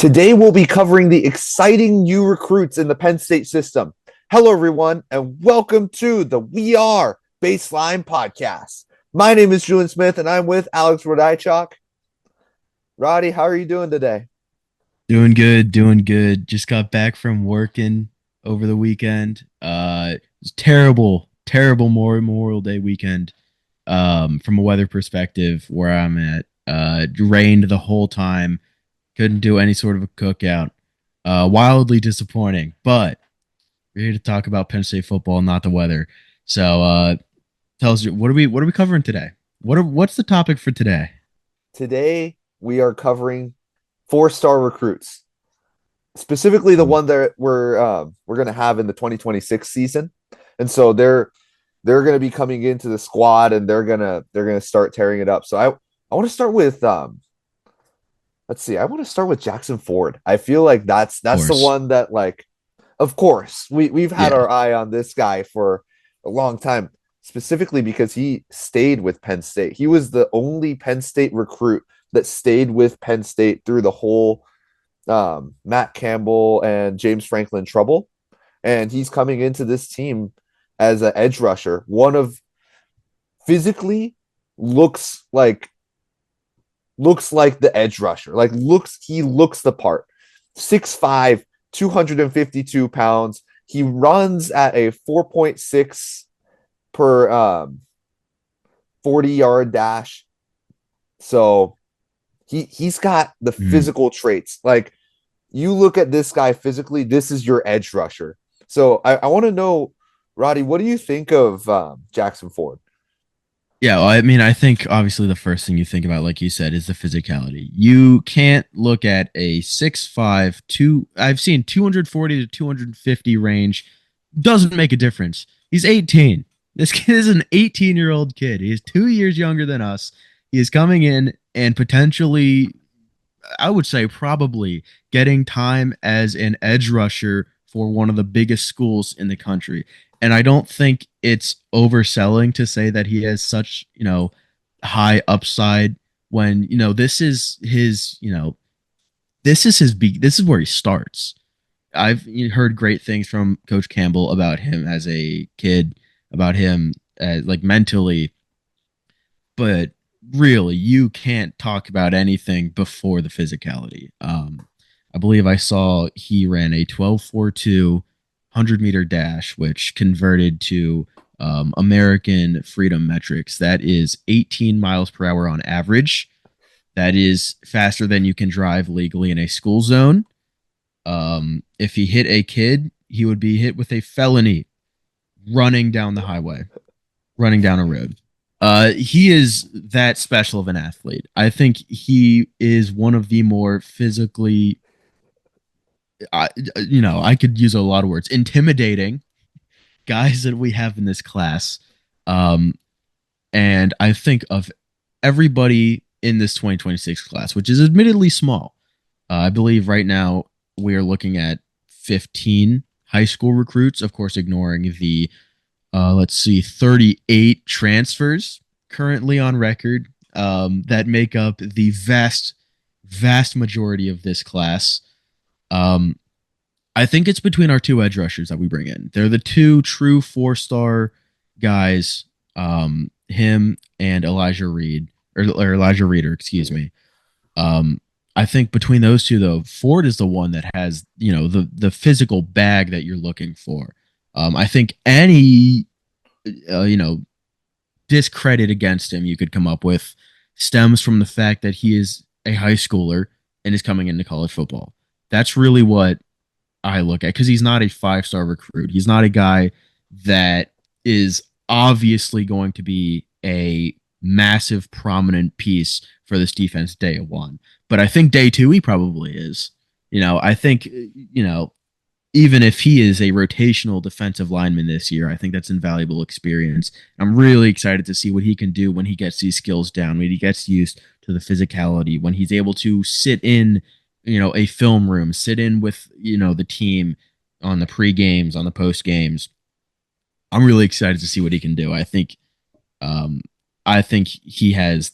Today we'll be covering the exciting new recruits in the Penn State system. Hello, everyone, and welcome to the We Are Baseline podcast. My name is Julian Smith, and I'm with Alex Rodaichok. Roddy, how are you doing today? Doing good, doing good. Just got back from working over the weekend. It was terrible, terrible Memorial Day weekend. From a weather perspective, where I'm at, rained the whole time. Couldn't do any sort of a cookout. Wildly disappointing. But we're here to talk about Penn State football, not the weather. So, tell us what are we covering today? What's the topic for today? Today we are covering four-star recruits, specifically the one that we're going to have in the 2026 season, and so they're going to be coming into the squad and they're gonna start tearing it up. So I want to start with let's see. I want to start with Jackson Ford. I feel like Of that's the course. one that, like, of course, we've had Yeah. our eye on this guy for a long time, specifically because he stayed with Penn State. He was the only Penn State recruit that stayed with Penn State through the whole Matt Campbell and James Franklin trouble, and he's coming into this team as an edge rusher. One of physically looks like looks like the edge rusher. Like he looks the part. 6'5", 252 pounds. He runs at a 4.6 per 40-yard dash. So he's got the Mhm. physical traits. Like, you look at this guy physically, this is your edge rusher. So I want to know, Roddy, what do you think of Jackson Ford? Yeah, well, I mean, I think obviously the first thing you think about, like you said, is the physicality. You can't look at a 6'5", I've seen 240 to 250 range. Doesn't make a difference. He's 18. This kid is an 18-year-old kid. He's 2 years younger than us. He is coming in and potentially, I would say probably getting time as an edge rusher for one of the biggest schools in the country. And I don't think it's overselling to say that he has such, high upside when, this is where he starts. I've heard great things from Coach Campbell about him as a kid, about him like mentally, but really you can't talk about anything before the physicality. I believe I saw he ran a 12.42 100-meter dash, which converted to American freedom metrics. That is 18 miles per hour on average. That is faster than you can drive legally in a school zone. If he hit a kid, he would be hit with a felony running down the highway, running down a road. He is that special of an athlete. I think he is one of the more physically, I could use a lot of words, intimidating guys that we have in this class. Um, and I think of everybody in this 2026 class, which is admittedly small. I believe right now we are looking at 15 high school recruits, of course, ignoring the let's see, 38 transfers currently on record that make up the vast majority of this class. Um, I think it's between our two edge rushers that we bring in. They're the two true four-star guys, him and Elijah Reed, or Elijah Reader, excuse me. Um, I think between those two, though, Ford is the one that has, the physical bag that you're looking for. I think any you know, discredit against him you could come up with stems from the fact that he is a high schooler and is coming into college football. That's really what I look at because he's not a 5-star recruit. He's not a guy that is obviously going to be a massive prominent piece for this defense day one. But I think day two he probably is. I think even if he is a rotational defensive lineman this year, I think that's invaluable experience. I'm really excited to see what he can do when he gets these skills down, when he gets used to the physicality, when he's able to sit in, a film room, sit in with, the team on the pre games, on the post games. I'm really excited to see what he can do. Um, I think he has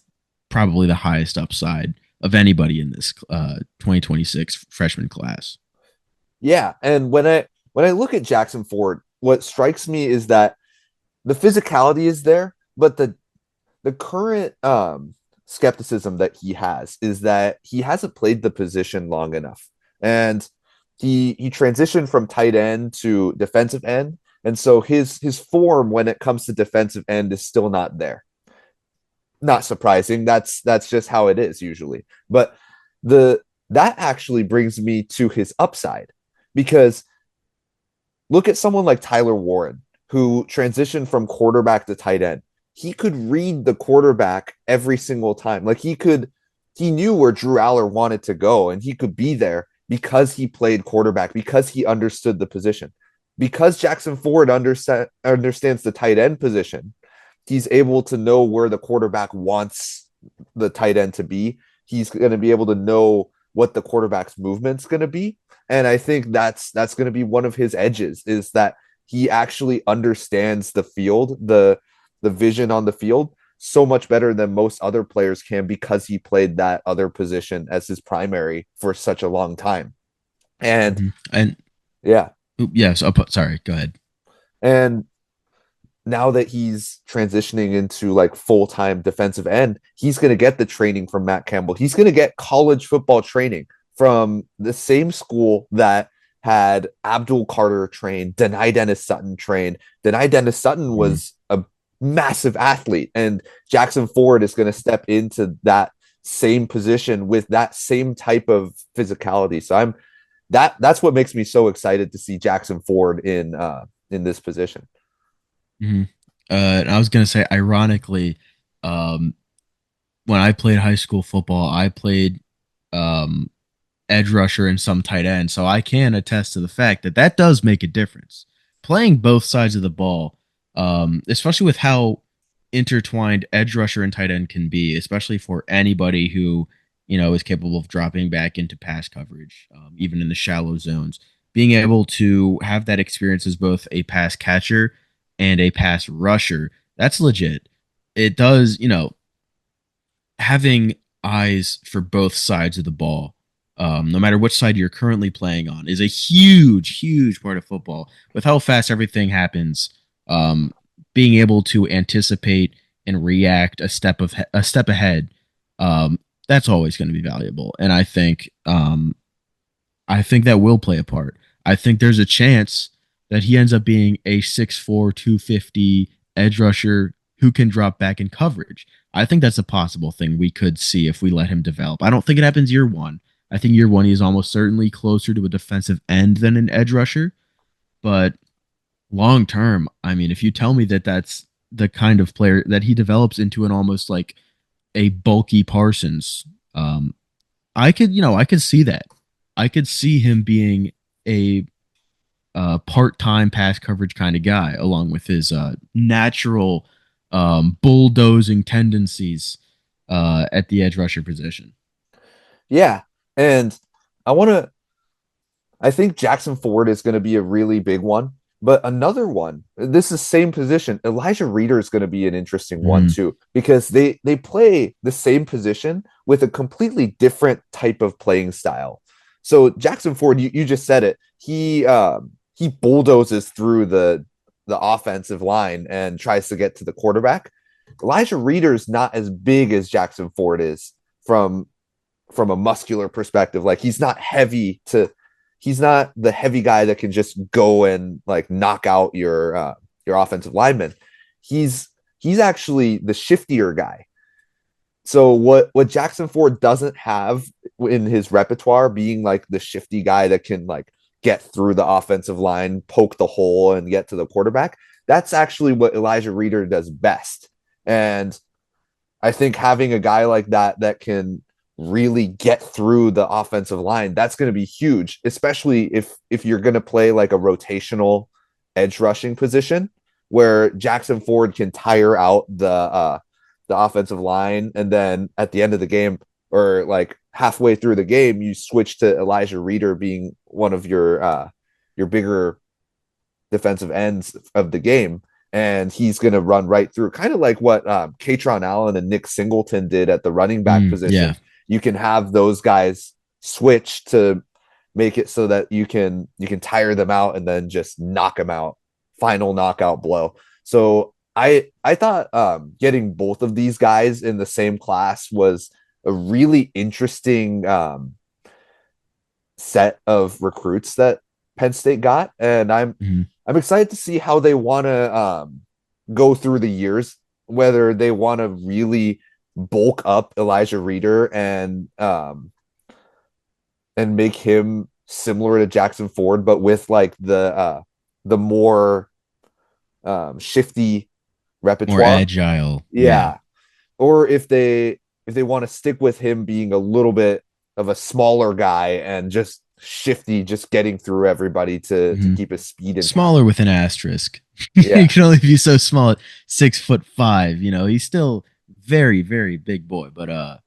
probably the highest upside of anybody in this 2026 freshman class. Yeah, and when I look at Jackson Ford, what strikes me is that the physicality is there, but the current skepticism that he has is that he hasn't played the position long enough. And he transitioned from tight end to defensive end, and so his form when it comes to defensive end is still not there. Not surprising. That's just how it is usually. But the that actually brings me to his upside because look at someone like Tyler Warren who transitioned from quarterback to tight end. He could read the quarterback every single time. Like he knew where Drew Aller wanted to go and he could be there because he played quarterback, because he understood the position. Because Jackson Ford understands the tight end position, he's able to know where the quarterback wants the tight end to be. He's going to be able to know what the quarterback's movement's going to be. And I think that's going to be one of his edges is that he actually understands the field, the vision on the field so much better than most other players can because he played that other position as his primary for such a long time. And And yeah, yes, sorry, go ahead. and now that he's transitioning into like full-time defensive end, he's going to get the training from Matt Campbell. He's going to get college football training from the same school that had Abdul Carter trained, Denai Dennis Sutton trained. Denai Dennis Sutton Mm-hmm. was a massive athlete, and Jackson Ford is going to step into that same position with that same type of physicality. So that's what makes me so excited to see Jackson Ford in this position. Mm-hmm. And I was gonna say, ironically, um, when I played high school football, I played um, edge rusher and some tight end, so I can attest to the fact that that does make a difference. Playing both sides of the ball, especially with how intertwined edge rusher and tight end can be, especially for anybody who is capable of dropping back into pass coverage, even in the shallow zones. Being able to have that experience as both a pass catcher and a pass rusher, that's legit. It does, having eyes for both sides of the ball, no matter which side you're currently playing on, is a huge, huge part of football. With how fast everything happens, being able to anticipate and react a step ahead, that's always going to be valuable. And I think that will play a part. I think there's a chance that he ends up being a 6'4", 250 edge rusher who can drop back in coverage. I think that's a possible thing we could see if we let him develop. I don't think it happens year one. I think year one he is almost certainly closer to a defensive end than an edge rusher. But long term, I mean, if you tell me that that's the kind of player that he develops into an almost like a bulky Parsons, I could see that. I could see him being a part-time pass coverage kind of guy, along with his natural bulldozing tendencies at the edge rusher position. Yeah. And I want to I think Jackson Ford is going to be a really big one. But another one, this is same position. Elijah Reeder is going to be an interesting one Mm, too, because they play the same position with a completely different type of playing style. So Jackson Ford, you just said it. He bulldozes through the offensive line and tries to get to the quarterback. Elijah Reeder's not as big as Jackson Ford is from from a muscular perspective. Like he's not the heavy guy that can just go and like knock out your offensive lineman. He's he's actually the shiftier guy. So what Jackson Ford doesn't have in his repertoire, being like the shifty guy that can like get through the offensive line, poke the hole, and get to the quarterback. That's actually what Elijah Reeder does best. And I think having a guy like that can really get through the offensive line, that's going to be huge, especially if you're going to play like a rotational edge rushing position where Jackson Ford can tire out the offensive line, and then at the end of the game or like halfway through the game, you switch to Elijah Reeder being one of your bigger defensive ends of the game, and he's going to run right through, kind of like what Katron Allen and Nick Singleton did at the running back yeah. position. you can have those guys switch to make it so that you can tire them out and then just knock them out, final knockout blow. So I thought getting both of these guys in the same class was a really interesting set of recruits that Penn State got, and Mhm. I'm excited to see how they want to go through the years, whether they want to really bulk up Elijah Reeder and make him similar to Jackson Ford, but with like the more shifty More repertoire. agile. Yeah. Yeah. Or if they want to stick with him being a little bit of a smaller guy and just shifty, just getting through everybody to Mhm. keep his speed intact. Smaller with an asterisk. He Yeah. can only be so small at 6'5". He's still very, very big boy. But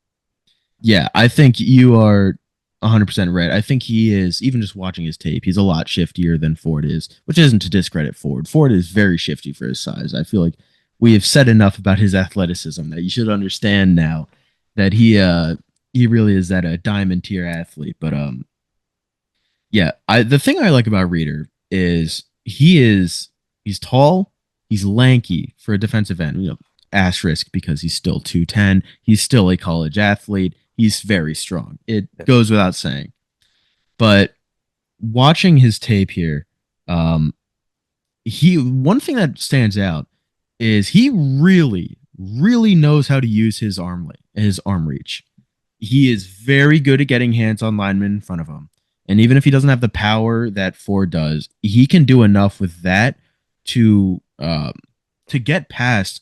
yeah, I think you are 100% right. I think he is, even just watching his tape, he's a lot shiftier than Ford is, which isn't to discredit Ford. Ford is very shifty for his size. I feel like we have said enough about his athleticism that you should understand now that he really is that a diamond tier athlete. But yeah, the thing I like about Reader is he's tall, he's lanky for a defensive end. Asterisk because he's still 210. He's still a college athlete. He's very strong. It goes without saying. But watching his tape here, um, he one thing that stands out is he really, really knows how to use his arm reach. He is very good at getting hands on linemen in front of him. And even if he doesn't have the power that Ford does, he can do enough with that to get past,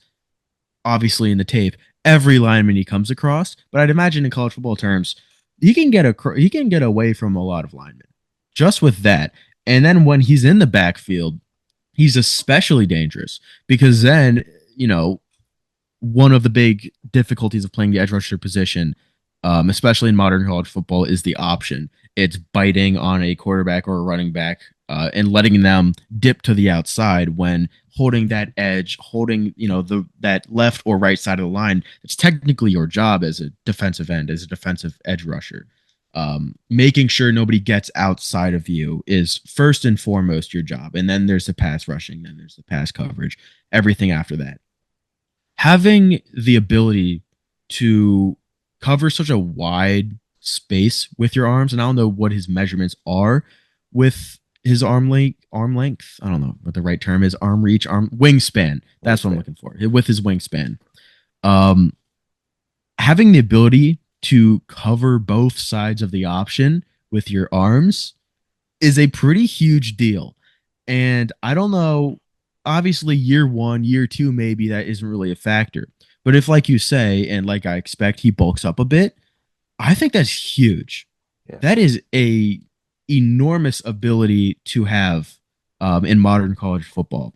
obviously in the tape, every lineman he comes across. But I'd imagine in college football terms, he can get away from a lot of linemen just with that. And then when he's in the backfield, he's especially dangerous because then one of the big difficulties of playing the edge rusher position, especially in modern college football, is the option. It's biting on a quarterback or a running back and letting them dip to the outside when holding that edge, holding that left or right side of the line. It's technically your job as a defensive end, as a defensive edge rusher. Making sure nobody gets outside of you is first and foremost your job, and then there's the pass rushing, then there's the pass coverage, everything after that. Having the ability to cover such a wide space with your arms, and I don't know what his measurements are with his arm length. I don't know what the right term is. Arm reach, arm wingspan. That's what I'm Wingspan. looking for. With his wingspan. Um, Having the ability to cover both sides of the option with your arms is a pretty huge deal. And I don't know, obviously, year one, year two, maybe that isn't really a factor. But if, like you say, and like I expect, he bulks up a bit, I think that's huge. Yeah. That is a enormous ability to have in modern college football.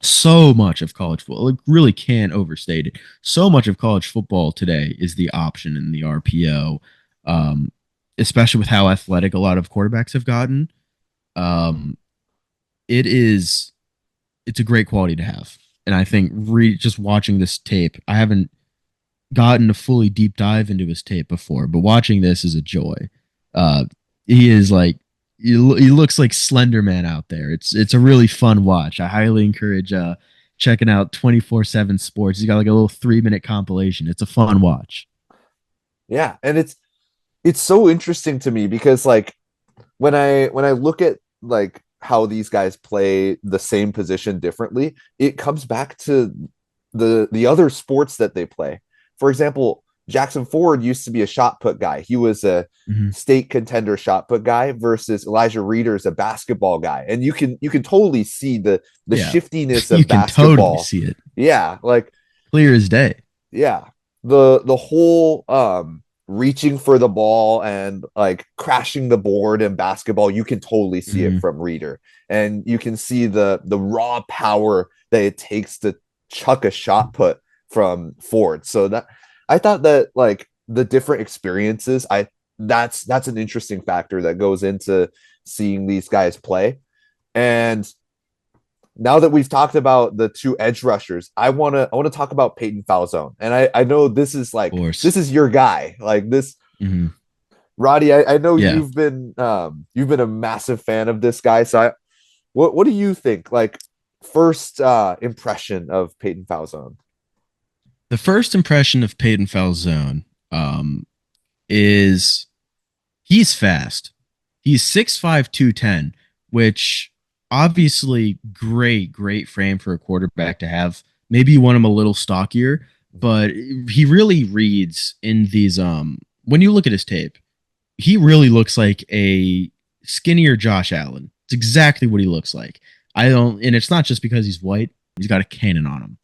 So much of college football, like, really can't overstate it. So much of college football today is the option and the RPO, um, especially with how athletic a lot of quarterbacks have gotten. Um, it is it's a great quality to have. And I think just watching this tape, I haven't gotten a fully deep dive into his tape before, but watching this is a joy. Uh, he is like he looks like Slender Man out there. It's a really fun watch. I highly encourage checking out 24/7 Sports. He's got like a little 3-minute compilation. It's a fun watch. Yeah. And it's so interesting to me because like when I look at like how these guys play the same position differently, it comes back to the other sports that they play. For example, Jackson Ford used to be a shot put guy. He was a Mhm. state contender shot put guy versus Elijah Reeder's a basketball guy. And you can totally see the Yeah, shiftiness you of can totally basketball. see it Yeah, like clear as day. yeah, the whole reaching for the ball and like crashing the board in basketball, you can totally see it Mhm. from Reeder, and you can see the raw power that it takes to chuck a shot put from Ford. So that I thought that like the different experiences, I that's an interesting factor that goes into seeing these guys play. And now that we've talked about the two edge rushers, I want to talk about Peyton Falzone. And I know this is Of like course. this is your guy. Like Mm-hmm. Roddy, I know Yeah. you've been a massive fan of this guy. So what do you think? Like first impression of Peyton Falzone? The first impression of Peyton Falzone um, is he's fast. He's 6'5", 210, which obviously great frame for a quarterback to have. Maybe you want him a little stockier, but he really reads in these when you look at his tape, he really looks like a skinnier Josh Allen. It's exactly what he looks like. I don't and it's not just because he's white, he's got a cannon on him.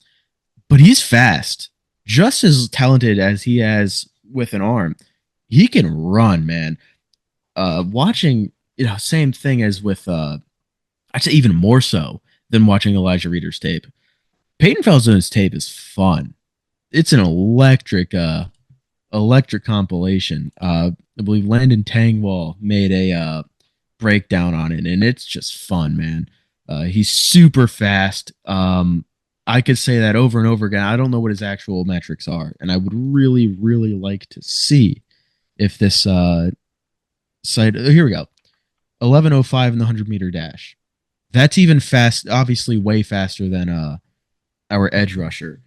But he's fast. Just as talented as he has with an arm. He can run, man. Watching, same thing as with I'd say even more so than watching Elijah Reader's tape. Peyton Falzone's tape is fun. It's an electric compilation. I believe Landon Tangwall made a breakdown on it, and it's just fun, man. He's super fast. I could say that over and over again. I don't know what his actual metrics are, and I would really like to see if this site. Here we go. 11:05 in the 100-meter dash. That's even fast. Obviously, way faster than our edge rusher.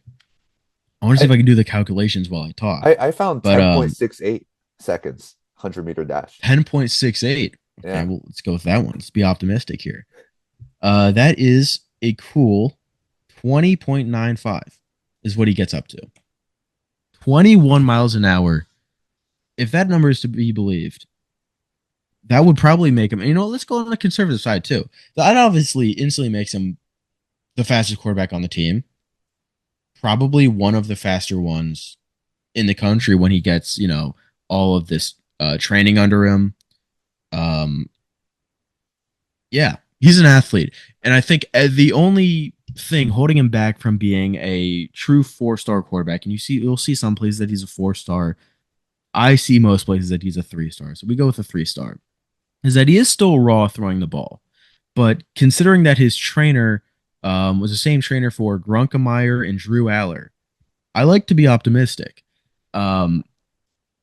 I want to see I if I can do the calculations while I talk. I found But 10.68 seconds, 100-meter dash. 10.68. Okay, Yeah. well, let's go with that one. Let's be optimistic here. That is a cool 20.95 is what he gets up to. 21 miles an hour. If that number is to be believed, that would probably make him, let's go on the conservative side too. That obviously instantly makes him the fastest quarterback on the team. Probably one of the faster ones in the country when he gets, all of this training under him. Um, yeah, he's an athlete. And I think the only thing holding him back from being a true 4-star quarterback, and you'll see some places that he's a 4-star. I see most places that he's a 3-star. So we go with a 3-star. Is that he is still raw throwing the ball. But considering that his trainer was the same trainer for Grunkemeyer and Drew Aller, I like to be optimistic. Um,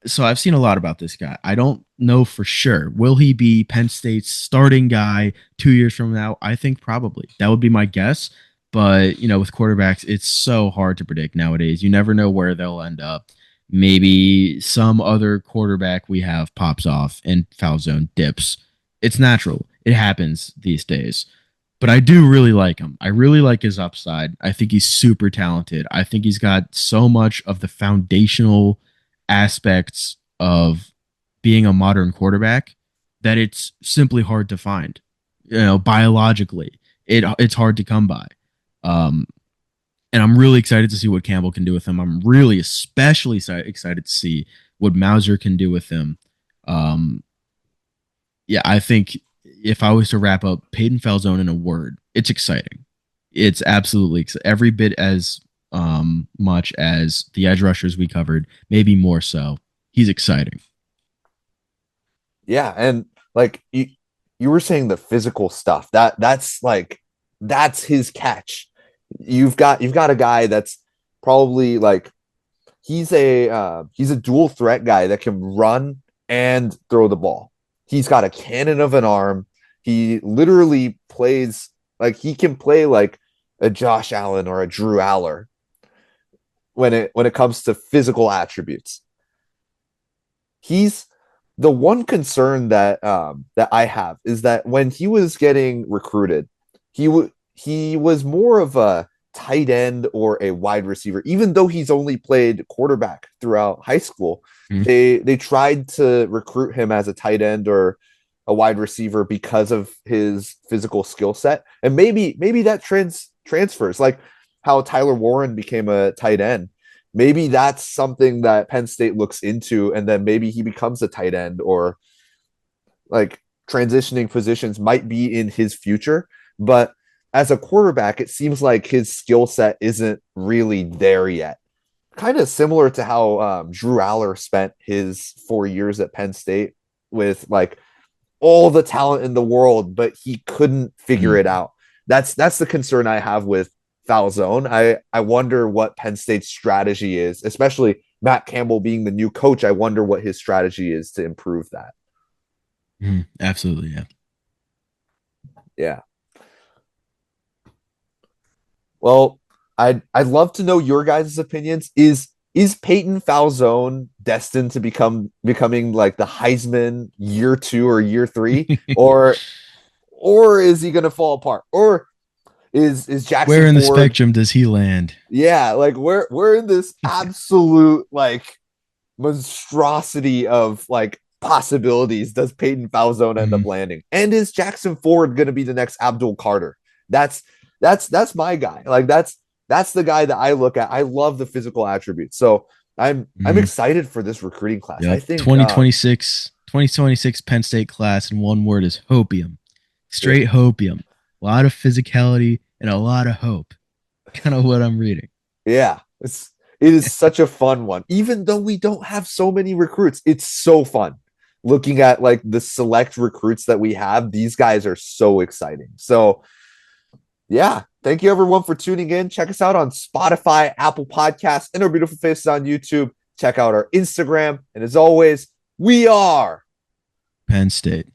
so I've seen a lot about this guy. I don't know for sure. Will he be Penn State's starting guy 2 years from now? I think probably. That would be my guess. But, with quarterbacks, it's so hard to predict nowadays. You never know where they'll end up. Maybe some other quarterback we have pops off and foul zone dips. It's natural. It happens these days. But I do really like him. I really like his upside. I think he's super talented. I think he's got so much of the foundational aspects of being a modern quarterback that it's simply hard to find. Biologically, it's hard to come by. Um, and I'm really excited to see what Campbell can do with him. I'm really especially excited to see what Mauser can do with him. Um, yeah, I think if I was to wrap up Peyton Falzone in a word, it's exciting. It's absolutely every bit as much as the edge rushers we covered, maybe more so. He's exciting. Yeah, and like you were saying the physical stuff. That's his catch. You've got a guy that's probably like he's a dual threat guy that can run and throw the ball. He's got a cannon of an arm. He literally plays like he can play like a Josh Allen or a Drew Aller when it comes to physical attributes. He's the one concern that I have is that when he was getting recruited, he was more of a tight end or a wide receiver. Even though he's only played quarterback throughout high school, Mm-hmm. they tried to recruit him as a tight end or a wide receiver because of his physical skill set, and maybe that transfers like how Tyler Warren became a tight end. Maybe that's something that Penn State looks into, and then maybe he becomes a tight end or like transitioning positions might be in his future. But as a quarterback, it seems like his skill set isn't really there yet. Kind of similar to how Drew Aller spent his 4 years at Penn State with like all the talent in the world, but he couldn't figure it out. That's the concern I have with Falzone. I wonder what Penn State's strategy is, especially Matt Campbell being the new coach, I wonder what his strategy is to improve that. Absolutely, yeah. Yeah. Well, I'd love to know your guys' opinions. Is Peyton Falzone destined to becoming like the Heisman year 2 or year 3, or is he going to fall apart? Or is Where Jackson in the Ford? spectrum does he land? Yeah, like we're in this absolute like monstrosity of like possibilities. Does Peyton Falzone end up Mhm. landing? And is Jackson Ford going to be the next Abdul Carter? That's that's my guy. Like that's the guy that I look at. I love the physical attributes. So I'm Mhm. excited for this recruiting class. I Yep. think 2026 Penn State class in one word is hopium. yeah, Straight hopium. A lot of physicality and a lot of hope. Kind of what I'm reading. yeah. It is such a fun one. Even though we don't have so many recruits, it's so fun. Looking at like the select recruits that we have, these guys are so exciting. So yeah, thank you everyone for tuning in. Check us out on Spotify, Apple Podcasts, and our beautiful faces on YouTube. Check out our Instagram. And as always, we are Penn State.